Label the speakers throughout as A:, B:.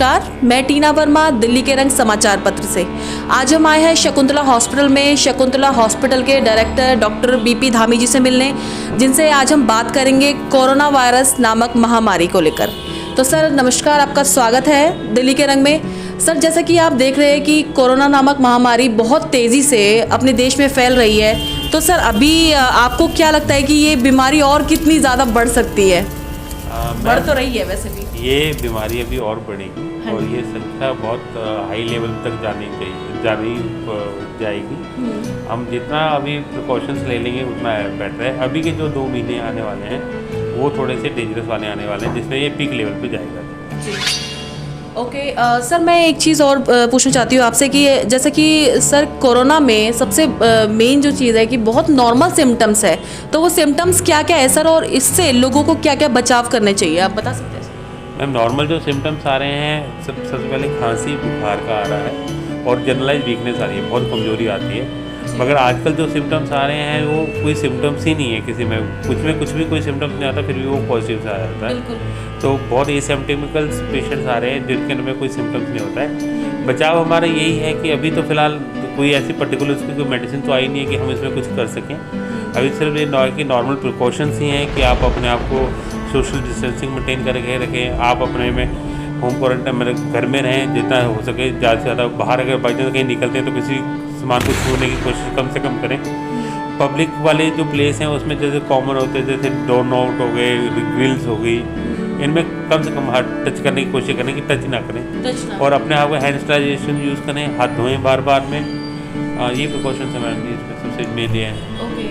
A: नमस्कार, मैं टीना वर्मा दिल्ली के रंग समाचार पत्र से। आज हम आए हैं शकुंतला हॉस्पिटल में शकुंतला हॉस्पिटल के डायरेक्टर डॉक्टर बीपी धामी जी से मिलने, जिनसे आज हम बात करेंगे कोरोना वायरस नामक महामारी को लेकर। तो सर नमस्कार, आपका स्वागत है दिल्ली के रंग में। सर जैसा कि आप देख रहे हैं कि कोरोना नामक महामारी बहुत तेज़ी से अपने देश में फैल रही है, तो सर अभी आपको क्या लगता है कि ये बीमारी और कितनी ज़्यादा बढ़ सकती है? बढ़ तो रही है वैसे भी।
B: ये बीमारी अभी और बढ़ेगी और ये संख्या बहुत हाई लेवल तक जानी जाएगी। हम जितना अभी प्रिकॉशंस ले लेंगे उतना बेटर है। अभी के जो 2 महीने आने वाले हैं वो थोड़े से डेंजरस वाले आने वाले हैं, जिसमें ये पीक लेवल पे जाएगा।
A: ओके सर, मैं एक चीज़ और पूछना चाहती हूँ आपसे कि जैसे कि सर कोरोना में सबसे मेन जो चीज़ है कि बहुत नॉर्मल सिम्टम्स है, तो वो सिम्टम्स क्या क्या है सर, और इससे लोगों को क्या क्या बचाव करने चाहिए, आप बता सकते हैं?
B: मैम नॉर्मल जो सिम्टम्स आ रहे हैं, सबसे पहले खांसी बुखार का आ रहा है और जनरलाइज वीकनेस आ रही है, बहुत कमजोरी आती है। मगर आजकल जो सिम्टम्स आ रहे हैं वो कोई सिम्टम्स ही नहीं है, किसी में कुछ भी कोई सिम्टम्स नहीं आता, फिर भी वो पॉजिटिव आ जाता है। तो बहुत एसिम्प्टोमेटिकल पेशेंट्स आ रहे हैं जिनके अंदर में कोई सिम्टम्स नहीं होता है। बचाव हमारा यही है कि अभी तो फिलहाल कोई ऐसी पर्टिकुलर उसकी कोई मेडिसिन तो आई नहीं है कि हम इसमें कुछ कर सकें। अभी सिर्फ ये कि नॉर्मल प्रिकॉशंस ही हैं कि आप अपने आप को सोशल डिस्टेंसिंग मेंटेन करके रखें, आप अपने में होम क्वारंटाइन में घर में रहें जितना हो सके। ज़्यादा से ज़्यादा बाहर अगर बाई चांस कहीं निकलते हैं तो किसी सामान को छूने की कोशिश कम से कम करें। पब्लिक वाले जो प्लेस हैं उसमें जैसे कॉमन होते हैं, जैसे डोर नॉट हो गए, ग्रिल्स हो गई, इनमें कम से कम हाथ टच करने की कोशिश करें कि टच ना करें। और अपने आप को हैंड सैनिटाइजेशन यूज़ करें, हाथ धोएं बार बार में। ये प्रिकॉशंस हमारे इसमें सबसे मेन है।
A: ओके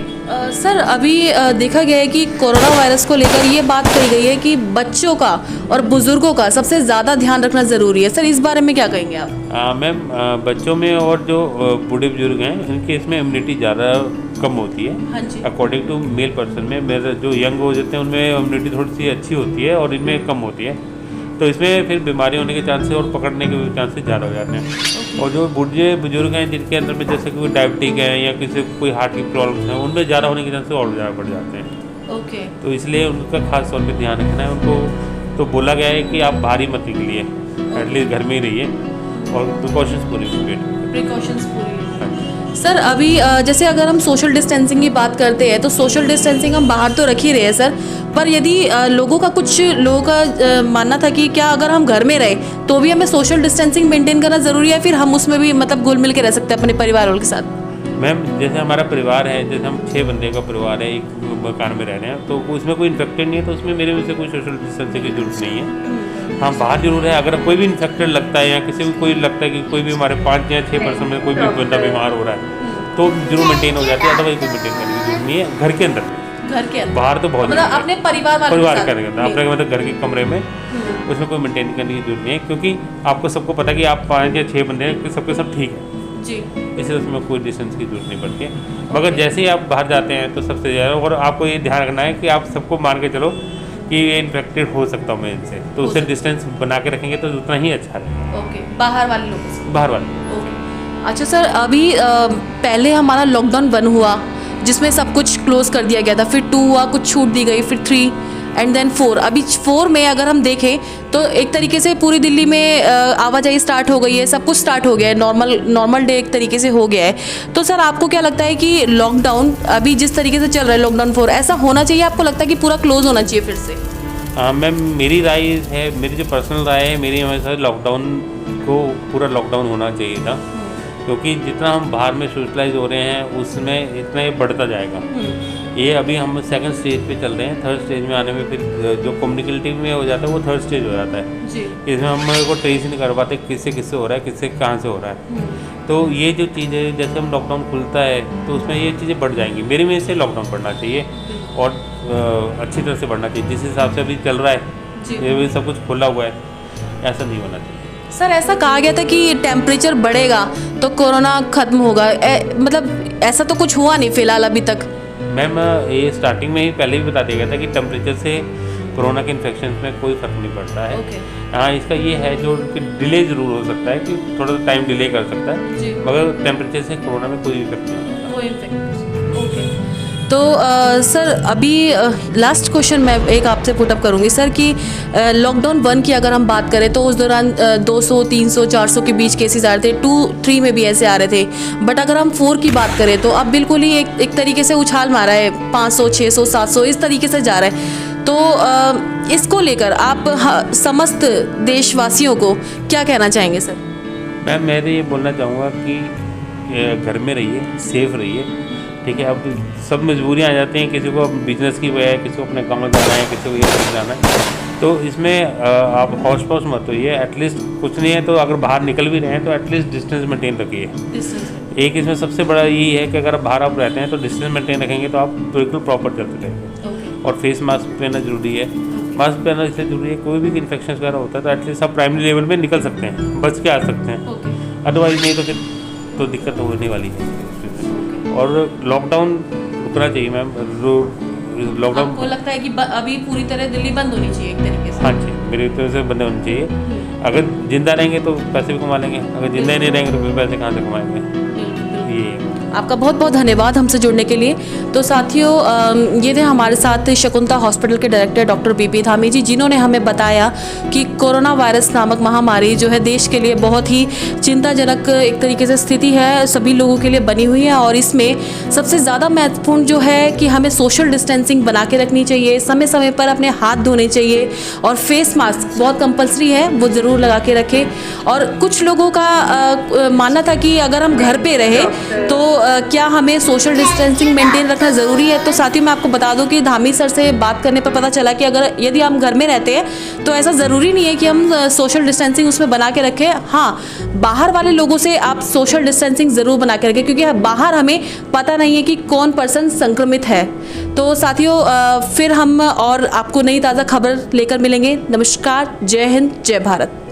A: सर, अभी देखा गया है कि कोरोना वायरस को लेकर ये बात कही गई है कि बच्चों का और बुजुर्गों का सबसे ज़्यादा ध्यान रखना ज़रूरी है। सर इस बारे में क्या कहेंगे आप?
B: मैम बच्चों में और जो बूढ़े बुजुर्ग हैं इनके इसमें इम्यूनिटी ज़्यादा कम होती है।
A: हाँ जी।
B: अकॉर्डिंग टू मेल पर्सन में मेरे जो यंग हो जाते हैं उनमें इम्यूनिटी थोड़ी सी अच्छी होती है और इनमें कम होती है, तो इसमें फिर बीमारी होने के चांसेस और पकड़ने के चांसेस ज़्यादा हो जाते हैं। और जो बूढ़े बुजुर्ग हैं जिनके अंदर में जैसे कोई डायबिटिक है या किसी को कोई हार्ट की प्रॉब्लम्स हैं, उनमें ज़्यादा होने के चांसेस और ज़्यादा बढ़ जाते हैं।
A: ओके।
B: तो इसलिए उनका खास तौर पे ध्यान रखना है। उनको तो बोला गया है कि आप बाहर ही मत निकलिए, एटलीस्ट घर में ही रहिए और प्रिकॉशंस पूरी
A: सर अभी जैसे अगर हम सोशल डिस्टेंसिंग की बात करते हैं तो सोशल डिस्टेंसिंग हम बाहर तो रख ही रहे हैं सर, पर यदि कुछ लोगों का मानना था कि क्या अगर हम घर में रहे तो भी हमें सोशल डिस्टेंसिंग मेंटेन करना ज़रूरी है, फिर हम उसमें भी मतलब घुल मिल के रह सकते हैं अपने परिवार वालों के साथ? मैम
B: जैसे हमारा परिवार है, जैसे हम 6 बंदे का परिवार है, एक मकान में रह रहे हैं, तो उसमें कोई इन्फेक्टेड नहीं है, तो उसमें मेरे से कोई सोशल डिस्टेंसिंग की जरूरत नहीं है। हाँ बाहर जरूर है, अगर कोई भी इन्फेक्टेड लगता है या किसी को कोई लगता है कि कोई भी हमारे 5 या 6 पर्सन में कोई भी बंदा बीमार हो रहा है तो जरूर मेंटेन हो जाती है, अदरवाइज कोई मेंटेन करने की जरूरत नहीं है। घर के अंदर बाहर तो बहुत
A: मतलब अपने परिवार
B: करने के अंदर अपने मतलब घर के कमरे में उसमें कोई मेंटेन करने की जरूरत नहीं है, क्योंकि आपको सबको पता है कि आप 5 या 6 बंदे हैं, सबके सब ठीक है जी, इसलिए उसमें कोई डिस्टेंस की जरूरत नहीं पड़ती है। मगर जैसे ही आप बाहर जाते हैं तो सबसे ज़्यादा और आपको ये ध्यान रखना है कि आप सबको मान के चलो कि ये इन्फेक्टेड हो सकता हूँ मैं इनसे, तो उससे डिस्टेंस बना के रखेंगे तो उतना ही अच्छा है।
A: ओके, बाहर वाले लोगों से।
B: बाहर वाले।
A: ओके अच्छा सर, अभी पहले हमारा लॉकडाउन 1 हुआ जिसमें सब कुछ क्लोज कर दिया गया था, फिर 2 हुआ, कुछ छूट दी गई, फिर 3 एंड देन 4। अभी 4 में अगर हम देखें तो एक तरीके से पूरी दिल्ली में आवाजाही स्टार्ट हो गई है, सब कुछ स्टार्ट हो गया है, नॉर्मल डे एक तरीके से हो गया है। तो सर आपको क्या लगता है कि लॉकडाउन अभी जिस तरीके से चल रहा है लॉकडाउन 4, ऐसा होना चाहिए? आपको लगता है कि पूरा क्लोज होना चाहिए फिर से?
B: मैम मेरी राय है, मेरी जो पर्सनल राय है, मेरी हमेशा लॉकडाउन को पूरा लॉकडाउन होना चाहिए था, क्योंकि जितना हम बाहर में सोशलाइज हो रहे हैं उसमें इतना ये बढ़ता जाएगा। ये अभी हम 2nd स्टेज पे चल रहे हैं, 3rd स्टेज में आने में फिर जो कम्युनिकेटिव में हो जाता है वो 3rd स्टेज हो जाता है जी। इसमें हम को ट्रेस नहीं कर पाते किससे हो रहा है, किससे कहाँ से हो रहा है। तो ये जो चीज़ें जैसे हम लॉकडाउन खुलता है तो उसमें ये चीज़ें बढ़ जाएंगी। मेरे में से लॉकडाउन बढ़ना चाहिए और अच्छी तरह से बढ़ना चाहिए, जिस हिसाब से अभी चल रहा है ये भी सब कुछ खुला हुआ है, ऐसा नहीं होना चाहिए।
A: सर ऐसा कहा गया था कि टेम्परेचर बढ़ेगा तो कोरोना खत्म होगा, मतलब ऐसा तो कुछ हुआ नहीं फिलहाल अभी तक।
B: मैम ये स्टार्टिंग में ही पहले भी बता दिया गया था कि टेम्परेचर से कोरोना के इन्फेक्शन में कोई फर्क नहीं पड़ता है। हाँ इसका ये है जो डिले ज़रूर हो सकता है कि थोड़ा सा टाइम डिले कर सकता है, मगर टेम्परेचर से कोरोना में कोई इफेक्ट नहीं होता।
A: ओके तो सर अभी लास्ट क्वेश्चन मैं एक आपसे पुटअप करूँगी सर कि लॉकडाउन 1 की अगर हम बात करें तो उस दौरान 200, 300, 400 के बीच केसेस आ रहे थे, 2, 3 में भी ऐसे आ रहे थे। बट अगर हम 4 की बात करें तो अब बिल्कुल ही एक तरीके से उछाल मारा है, 500, 600, 700 इस तरीके से जा रहा है। तो इसको लेकर आप समस्त देशवासियों को क्या कहना चाहेंगे सर?
B: मैम मैं तो ये बोलना चाहूँगा कि घर में रहिए, सेफ रहिए, ठीक है। अब सब मजबूरियाँ आ जाती हैं, किसी को बिजनेस की वजह है, किसी को अपने गाँव जाना है, किसी को ये सब जाना है, तो इसमें आप हौस पौस मत होइए। एटलीस्ट कुछ नहीं है तो अगर बाहर निकल भी रहे हैं तो एटलीस्ट डिस्टेंस मेंटेन रखिए। एक इसमें सबसे बड़ा यही है कि अगर आप बाहर आप रहते हैं तो डिस्टेंस मेंटेन रखेंगे तो आप बिल्कुल प्रॉपर चलते रहेंगे। और फेस मास्क पहनना जरूरी है। मास्क पहनना इसलिए जरूरी है, कोई भी इन्फेक्शन वगैरह होता है तो एटलीस्ट आप प्राइमरी लेवल में निकल सकते हैं, बच के आ सकते हैं। अदरवाइज नहीं तो फिर तो दिक्कत होने वाली है। और लॉकडाउन रुकना चाहिए मैम। लॉकडाउन
A: आपको लगता है कि अभी पूरी तरह दिल्ली बंद होनी चाहिए एक तरीके से?
B: हाँ जी, मेरी तरफ से बंद होनी चाहिए। अगर जिंदा रहेंगे तो पैसे भी कमा लेंगे, अगर जिंदा ही नहीं रहेंगे तो फिर पैसे कहाँ से कमाएंगे। ये
A: आपका बहुत बहुत धन्यवाद हमसे जुड़ने के लिए। तो साथियों ये थे हमारे साथ शकुंतला हॉस्पिटल के डायरेक्टर डॉक्टर बीपी धामी जी, जिन्होंने हमें बताया कि कोरोना वायरस नामक महामारी जो है देश के लिए बहुत ही चिंताजनक एक तरीके से स्थिति है, सभी लोगों के लिए बनी हुई है। और इसमें सबसे ज़्यादा महत्वपूर्ण जो है कि हमें सोशल डिस्टेंसिंग बना के रखनी चाहिए, समय समय पर अपने हाथ धोने चाहिए और फेस मास्क बहुत कंपलसरी है, वो ज़रूर लगा के रखें। और कुछ लोगों का मानना था कि अगर हम घर पे रहे तो क्या हमें सोशल डिस्टेंसिंग मेंटेन रखना ज़रूरी है। तो साथियों मैं आपको बता दूं कि धामी सर से बात करने पर पता चला कि अगर यदि हम घर में रहते हैं तो ऐसा ज़रूरी नहीं है कि हम सोशल डिस्टेंसिंग उसमें बना के रखें। हाँ, बाहर वाले लोगों से आप सोशल डिस्टेंसिंग ज़रूर बना के रखें, क्योंकि बाहर हमें पता नहीं है कि कौन पर्सन संक्रमित है। तो साथियों फिर हम और आपको नई ताज़ा खबर लेकर मिलेंगे। नमस्कार, जय हिंद, जय भारत।